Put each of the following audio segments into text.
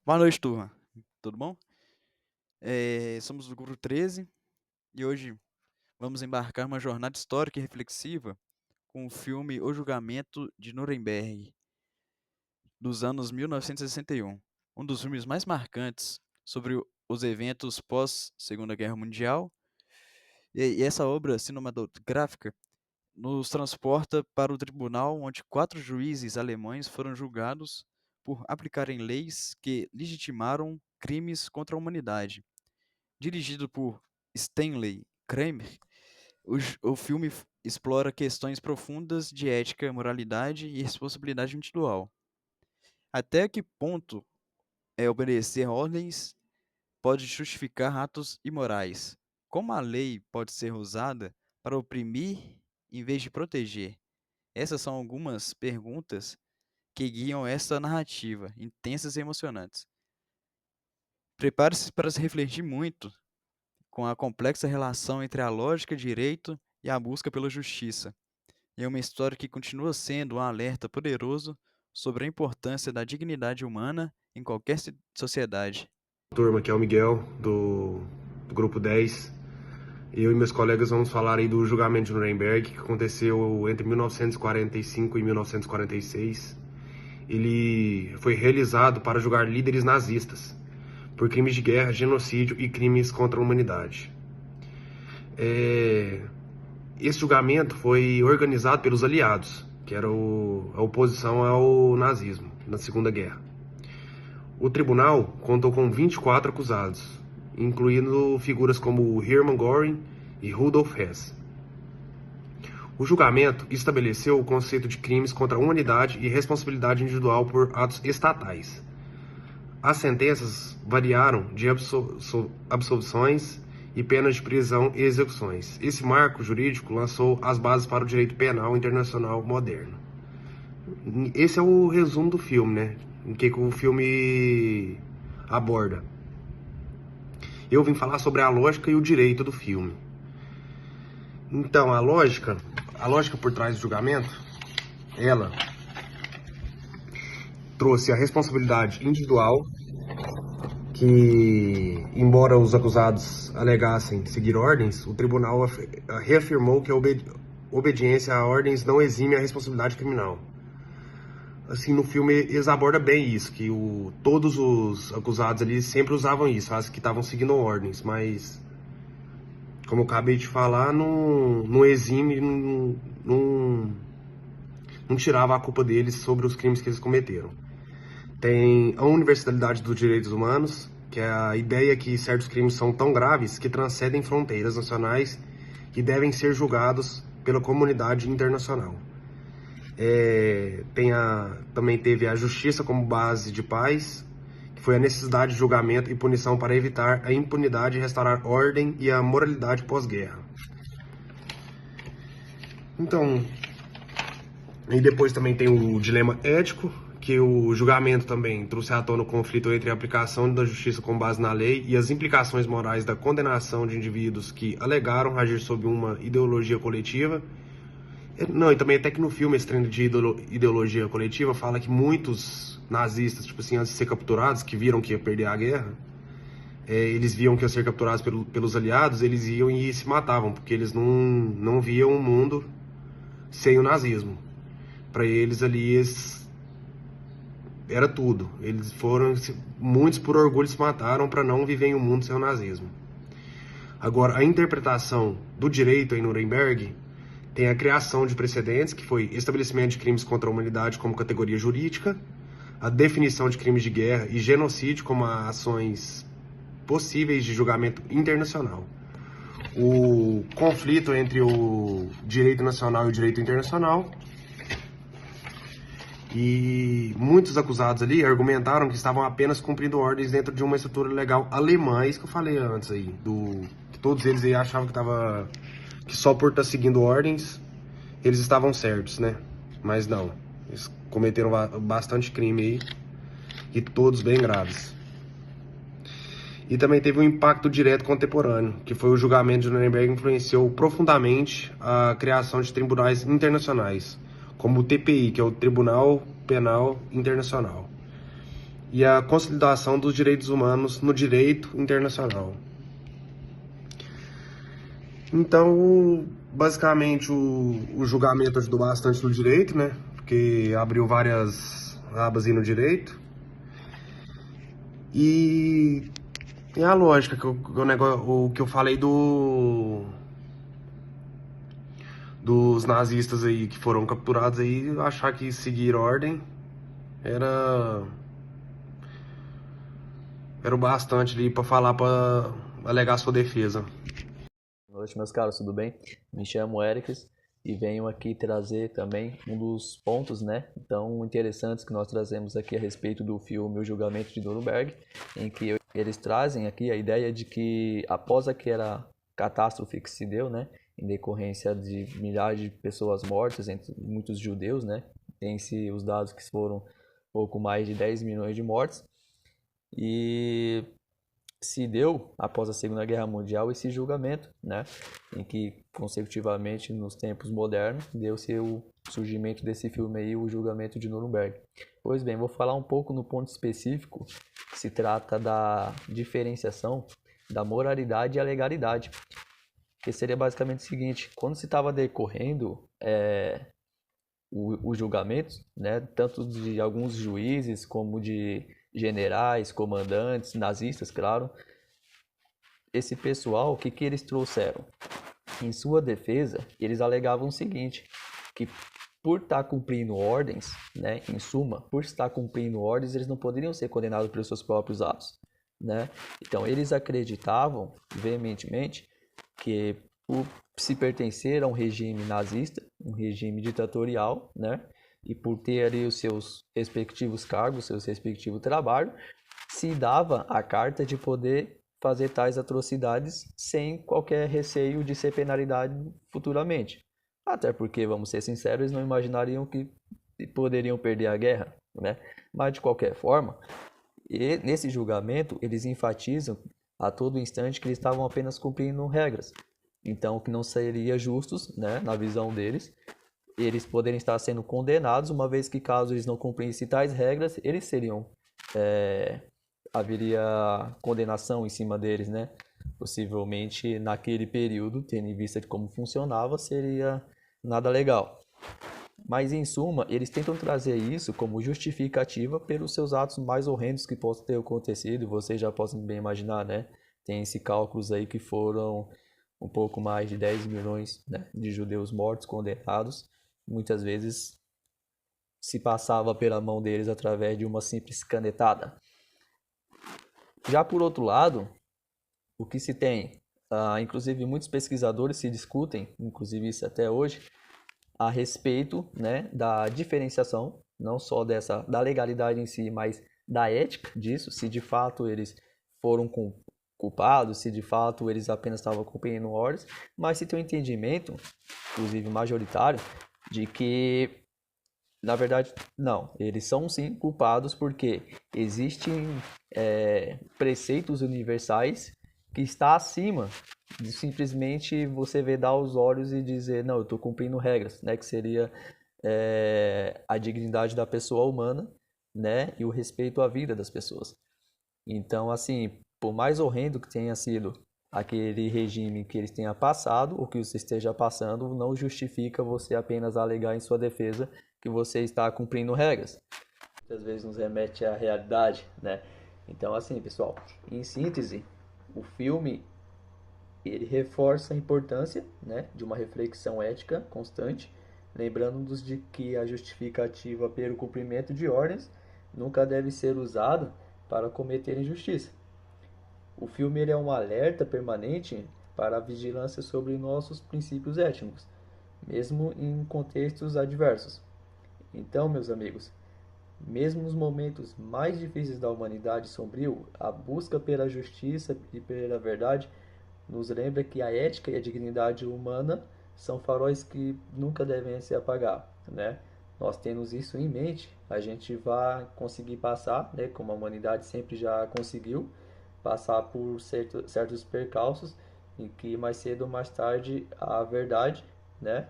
Boa noite, turma. Tudo bom? Somos do Grupo 13 e hoje vamos embarcar uma jornada histórica e reflexiva com o filme O Julgamento de Nuremberg, dos anos 1961. Um dos filmes mais marcantes sobre os eventos pós-Segunda Guerra Mundial. E essa obra cinematográfica nos transporta para o tribunal onde quatro juízes alemães foram julgados por aplicarem leis que legitimaram crimes contra a humanidade. Dirigido por Stanley Kramer, o filme explora questões profundas de ética, moralidade e responsabilidade individual. Até que ponto obedecer ordens pode justificar atos imorais? Como a lei pode ser usada para oprimir em vez de proteger? Essas são algumas perguntas que guiam essa narrativa, intensas e emocionantes. Prepare-se para se refletir muito com a complexa relação entre a lógica, direito e a busca pela justiça. É uma história que continua sendo um alerta poderoso sobre a importância da dignidade humana em qualquer sociedade. Turma, que é o Miguel, do Grupo 10. Eu e meus colegas vamos falar aí do julgamento de Nuremberg, que aconteceu entre 1945 e 1946. Ele foi realizado para julgar líderes nazistas por crimes de guerra, genocídio e crimes contra a humanidade. Esse julgamento foi organizado pelos aliados, que era a oposição ao nazismo na Segunda Guerra. O tribunal contou com 24 acusados, incluindo figuras como Hermann Göring e Rudolf Hess. O julgamento estabeleceu o conceito de crimes contra a humanidade e responsabilidade individual por atos estatais. As sentenças variaram de absolvições e penas de prisão e execuções. Esse marco jurídico lançou as bases para o direito penal internacional moderno. Esse é o resumo do filme, né? O que o filme aborda. Eu vim falar sobre a lógica e o direito do filme. Então, a lógica por trás do julgamento, ela trouxe a responsabilidade individual, que, embora os acusados alegassem seguir ordens, o tribunal reafirmou que a obediência a ordens não exime a responsabilidade criminal. Assim, no filme eles abordam bem isso, que todos os acusados ali sempre usavam isso, que estavam seguindo ordens, mas, como eu acabei de falar, não exime, não tirava a culpa deles sobre os crimes que eles cometeram. Tem a universalidade dos direitos humanos, que é a ideia que certos crimes são tão graves que transcendem fronteiras nacionais e devem ser julgados pela comunidade internacional. Também teve a justiça como base de paz, que foi a necessidade de julgamento e punição para evitar a impunidade e restaurar ordem e a moralidade pós-guerra. Então, e depois também tem o dilema ético, que o julgamento também trouxe à tona o conflito entre a aplicação da justiça com base na lei e as implicações morais da condenação de indivíduos que alegaram agir sob uma ideologia coletiva. Não, e também até que no filme esse treino de ideologia coletiva fala que muitos nazistas, tipo assim, antes de ser capturados, que viram que ia perder a guerra, eles viam que iam ser capturados pelos aliados, eles iam e se matavam, porque eles não viam um mundo sem o nazismo. Para eles ali, era tudo. Muitos por orgulho se mataram para não viver em um mundo sem o nazismo. Agora, a interpretação do direito em Nuremberg tem a criação de precedentes, que foi estabelecimento de crimes contra a humanidade como categoria jurídica, a definição de crimes de guerra e genocídio como ações possíveis de julgamento internacional. O conflito entre o direito nacional e o direito internacional. E muitos acusados ali argumentaram que estavam apenas cumprindo ordens dentro de uma estrutura legal alemã, isso que eu falei antes aí, que todos eles aí achavam que só por estar seguindo ordens eles estavam certos, né? Mas não, eles cometeram bastante crime aí, e todos bem graves. E também teve um impacto direto contemporâneo, que foi o julgamento de Nuremberg influenciou profundamente a criação de tribunais internacionais, como o TPI, que é o Tribunal Penal Internacional. e a consolidação dos direitos humanos no direito internacional. Então, basicamente, o julgamento ajudou bastante no direito, né? Porque abriu várias abas aí no direito. E, e a lógica, o que eu falei dos nazistas aí que foram capturados aí, achar que seguir ordem era, era o bastante ali para falar, para alegar sua defesa. Boa noite, meus caros, tudo bem? Me chamo Ericles e venho aqui trazer também um dos pontos, né, tão interessantes que nós trazemos aqui a respeito do filme O Julgamento de Nuremberg, em que eles trazem aqui a ideia de que após aquela catástrofe que se deu, né, em decorrência de milhares de pessoas mortas, entre muitos judeus, né, tem-se os dados que foram pouco mais de 10 milhões de mortes, e se deu, após a Segunda Guerra Mundial, esse julgamento, né, em que, consecutivamente, nos tempos modernos, deu-se o surgimento desse filme aí, O Julgamento de Nuremberg. Pois bem, vou falar um pouco no ponto específico, que se trata da diferenciação da moralidade e a legalidade, que seria basicamente o seguinte: quando se estava decorrendo os julgamentos, né, tanto de alguns juízes como de generais, comandantes, nazistas, claro, esse pessoal, o que, que eles trouxeram? Em sua defesa, eles alegavam o seguinte, que por estar cumprindo ordens, né, em suma, por estar cumprindo ordens, eles não poderiam ser condenados pelos seus próprios atos, né? Então, eles acreditavam veementemente que por se pertencer a um regime nazista, um regime ditatorial, né, e por ter ali os seus respectivos cargos, seus respectivos trabalhos, se dava a carta de poder fazer tais atrocidades sem qualquer receio de ser penalidade futuramente. Até porque, vamos ser sinceros, eles não imaginariam que poderiam perder a guerra, né? Mas de qualquer forma, nesse julgamento, eles enfatizam a todo instante que eles estavam apenas cumprindo regras. Então, que não seria justos, né, na visão deles, eles poderem estar sendo condenados, uma vez que caso eles não cumprissem tais regras, eles seriam haveria condenação em cima deles, né? Possivelmente naquele período, tendo em vista de como funcionava, seria nada legal. Mas em suma, eles tentam trazer isso como justificativa pelos seus atos mais horrendos que possam ter acontecido. Vocês já podem bem imaginar, né? Tem esse cálculos aí que foram um pouco mais de 10 milhões, né, de judeus mortos, condenados. Muitas vezes se passava pela mão deles através de uma simples canetada. Já por outro lado, o que se tem, inclusive muitos pesquisadores se discutem, inclusive isso até hoje, a respeito, né, da diferenciação, não só da legalidade em si, mas da ética disso, se de fato eles foram culpados, se de fato eles apenas estavam cumprindo ordens, mas se tem um entendimento, inclusive majoritário, de que na verdade, não. Eles são sim culpados porque existem preceitos universais que está acima de simplesmente você vedar os olhos e dizer, não, eu estou cumprindo regras, né? Que seria a dignidade da pessoa humana, né? E o respeito à vida das pessoas. Então, assim, por mais horrendo que tenha sido aquele regime que eles tenham passado, ou que você esteja passando, não justifica você apenas alegar em sua defesa que você está cumprindo regras. Muitas vezes nos remete à realidade, né? Então, assim, pessoal, em síntese, o filme ele reforça a importância, né, de uma reflexão ética constante, lembrando-nos de que a justificativa pelo cumprimento de ordens nunca deve ser usada para cometer injustiça. O filme ele é um alerta permanente para a vigilância sobre nossos princípios éticos, mesmo em contextos adversos. Então, meus amigos, mesmo nos momentos mais difíceis da humanidade sombrio, a busca pela justiça e pela verdade nos lembra que a ética e a dignidade humana são faróis que nunca devem se apagar, né? Nós temos isso em mente, a gente vai conseguir passar, né, como a humanidade sempre já conseguiu, passar por certos percalços em que mais cedo ou mais tarde a verdade, né,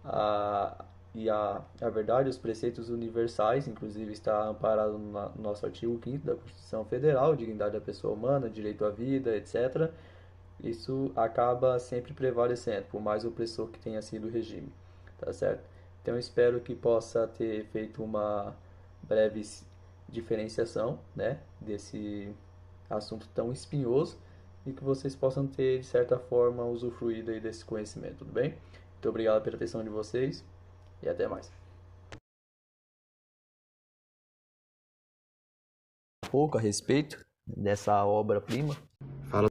a, e a verdade, os preceitos universais, inclusive está amparado no nosso artigo 5º da Constituição Federal, dignidade da pessoa humana, direito à vida, etc. Isso acaba sempre prevalecendo, por mais opressor que tenha sido o regime, tá certo? Então eu espero que possa ter feito uma breve diferenciação, né, desse assunto tão espinhoso e que vocês possam ter, de certa forma, usufruído aí desse conhecimento, tudo bem? Muito obrigado pela atenção de vocês e até mais. Um pouco a respeito dessa obra-prima.